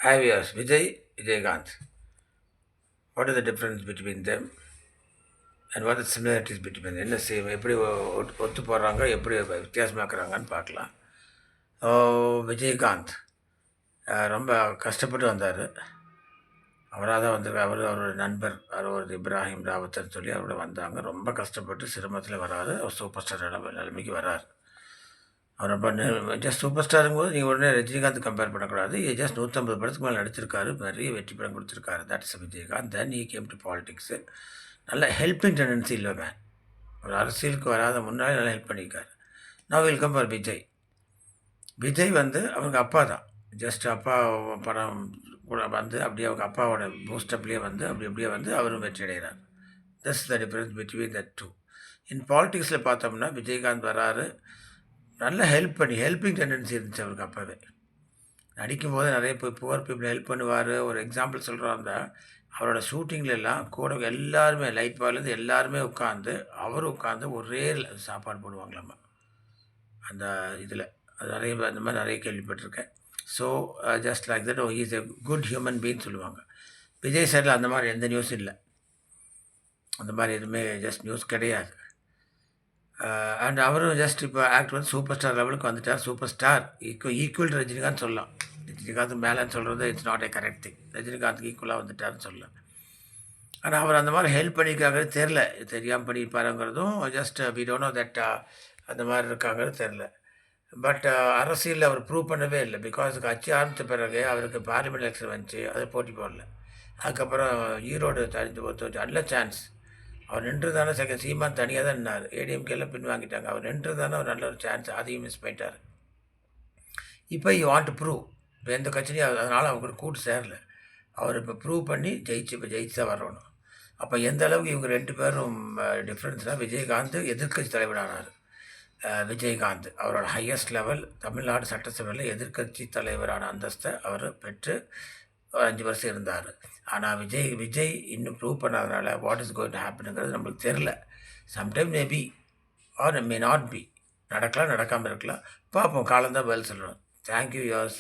Hi viewers, Vijaykanth. What is the difference between them and what are the similarities between them? என்ன same எப்படி ஒத்து போடுறாங்க எப்படி வித்தியாசமாக்குறாங்கன்னு பார்க்கலாம். விஜயகாந்த் ரொம்ப கஷ்டப்பட்டு வந்தார். அவராக தான் வந்திருக்கார். அவரோட நண்பர் ஒரு இப்ராஹிம் ராவத்தர் சொல்லி அவரோட வந்தாங்க. ரொம்ப கஷ்டப்பட்டு சிரமத்தில் வராரு. அவர் சூப்பர் ஸ்டார் நிலைமைக்கு வரார். அவர் ரொம்ப ஜஸ்ட் சூப்பர் ஸ்டாருங்கும் போது நீங்கள் உடனே ரஜினிகாந்த் கம்பேர் பண்ணக்கூடாது. ஜஸ்ட் 150 படத்துக்கு மேலே நடிச்சிருக்காரு. நிறைய வெற்றி படம் கொடுத்துருக்காரு. That's Vijayakanth. Then he came to politics. நல்ல ஹெல்பிங் டெண்டன்சி இல்லை மேன். ஒரு அரசியலுக்கு வராத முன்னாடி நல்லா ஹெல்ப் பண்ணியிருக்காரு. நான் வெல்கம் ஃபார் விஜய். விஜய் வந்து அவங்க அப்பா தான். ஜஸ்ட் அப்பா படம் கூட வந்து அப்படியே அவங்க அப்பாவோட பூஸ்டப்லேயே வந்து அப்படியே வந்து அவரும் வெற்றி அடைகிறார். That's the difference between the two. In பாலிடிக்ஸில் பார்த்தோம்னா விஜயகாந்த் வராரு. நல்ல ஹெல்பிங் டெண்டன்சி இருந்துச்சு அவருக்கு அப்போவே. நடிக்கும்போது நிறைய புவர் பீப்புள் ஹெல்ப் பண்ணுவார். ஒரு எக்ஸாம்பிள் சொல்கிறோம்னா அவரோட ஷூட்டிங்லெல்லாம் கூட எல்லாருமே லைட் பாலேருந்து எல்லாருமே அவரும் உட்காந்து ஒரே சாப்பாடு போடுவாங்களாம்மா அந்த இதில். அது அந்த மாதிரி நிறைய கேள்விப்பட்டிருக்கேன். So just like that is a good human பீன்னு சொல்லுவாங்க. விஜய் சாரில் அந்த மாதிரி எந்த நியூஸும் இல்லை. அந்த மாதிரி எதுவுமே ஜஸ்ட் நியூஸ் கிடையாது. அண்ட் அவரும் ஜஸ்ட் இப்போ ஆக்ட் வந்து சூப்பர் ஸ்டார் லெவலுக்கு வந்துட்டார். சூப்பர் ஸ்டார் ஈக்குவல் ரஜினிகாந்த் சொல்லலாம். ரஜினிகாந்த் மேலேன்னு சொல்கிறது it's not a correct thing. ரஜினிகாந்த்க்கு ஈக்குவலாக வந்துட்டார்னு சொல்லலாம். ஆனால் அவர் அந்த மாதிரி ஹெல்ப் பண்ணியிருக்காங்கன்னு தெரியாமல் பண்ணியிருப்பாருங்கிறதும் just we don't know that அந்த மாதிரி இருக்காங்கன்னு தெரில. பட் அரசியலில் அவர் ப்ரூவ் பண்ணவே இல்லை. பிகாஸ் கட்சி ஆரம்பித்த பிறகு அவருக்கு பார்லிமெண்ட் எலெக்ஷன் வந்துச்சு. அதை போட்டி போடல. அதுக்கப்புறம் ஈரோடு தனித்து நல்ல சான்ஸ். அவர் நின்றுதானே செகண்ட் சீமான் தனியாக தான் நின்னார். ஏடிஎம்கேலாம் பின் வாங்கிட்டாங்க. அவர் நின்றுதானே ஒரு நல்ல ஒரு சான்ஸ். அதையும் மிஸ் பண்ணிட்டார். இப்போ யூ வாண்ட் டு ப்ரூவ். இப்போ எந்த கட்சியும் அதனால் அவங்க கூட்டு சேரல. அவர் இப்போ ப்ரூவ் பண்ணி ஜெயிச்சு தான் வரணும். அப்போ எந்த அளவுக்கு இவங்க 2 பேரும் டிஃப்ரென்ஸ்னால் விஜயகாந்த் எதிர்க்கட்சி தலைவரானார். விஜயகாந்த் அவரோட ஹையஸ்ட் லெவல் தமிழ்நாடு சட்டசபையில் எதிர்க்கட்சி தலைவரான அந்தஸ்தை அவர் பெற்று 5 வருஷம் இருந்தார். ஆனால் விஜய் இன்னும் ப்ரூவ் பண்ணாதனால வாட் இஸ் கோயிங் டு ஹேப்பனுங்கிறது நம்மளுக்கு தெரில. Sometime may be or may not be. நடக்கலாம், நடக்காமல் இருக்கலாம். பார்ப்போம். காலம்தான் பதில் சொல்லணும். Thank you yours.